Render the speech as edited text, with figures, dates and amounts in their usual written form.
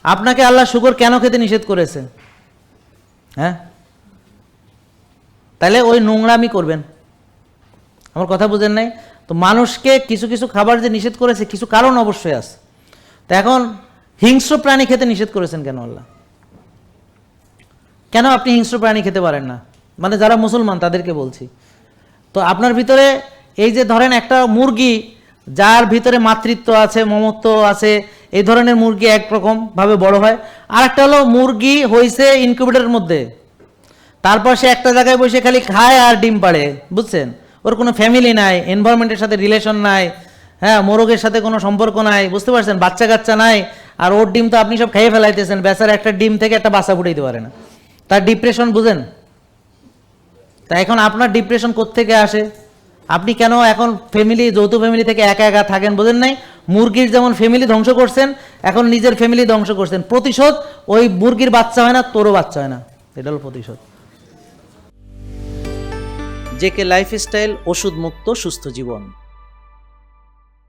আপনাকে আল্লাহ শুকর কেন খেতে নিষেধ করেছে? হ্যাঁ, তাহলে ওই নোংরামি করবেন। আমার কথা বুঝেন নাই? তো মানুষকে কিছু কিছু খাবার যে নিষেধ করেছে, কিছু কারণ অবশ্যই আছে। তো এখন হিংস্র প্রাণী খেতে নিষেধ করেছেন কেন আল্লাহ? কেন আপনি হিংস্র প্রাণী খেতে পারেন না? মানে যারা মুসলমান তাদেরকে বলছি। তো আপনার ভিতরে এই যে ধরেন একটা মুরগি, যার ভিতরে মাতৃত্ব আছে, মমত্ব আছে, এই ধরনের মুরগি একরকম ভাবে বড় হয়। আর একটা হলো মুরগি হয়েছে ইনকিউবেটরের মধ্যে, তারপর সে একটা জায়গায় বসে খালি খায় আর ডিম পাড়ে, বুঝছেন? ওর কোনো ফ্যামিলি নাই, এনভায়রনমেন্টের সাথে রিলেশন নাই, হ্যাঁ, মোরগের সাথে কোনো সম্পর্ক নাই, বুঝতে পারছেন? বাচ্চা কাচ্চা নাই, আর ওর ডিম তো আপনি সব খেয়ে ফেলাইতেছেন। বেচারা একটা ডিম থেকে একটা বাচ্চা ফুটাইতে পারে না, তার ডিপ্রেশন বুঝেন? তা এখন আপনার ডিপ্রেশন কোত্থেকে আসে? আপনি কেন এখন ফ্যামিলি, যৌথ ফ্যামিলি থেকে একা একা থাকেন, বোঝেন নাই? মুরগির যেমন ফ্যামিলি ধ্বংস করছেন, এখন নিজের ফ্যামিলি ধ্বংস করছেন। প্রতিশোধ, ওই মুরগির বাচ্চা হয় না, তোরও বাচ্চা হয় না, এটা হলো প্রতিশোধ। জেকে লাইফস্টাইল, ওষুধ মুক্ত সুস্থ জীবন।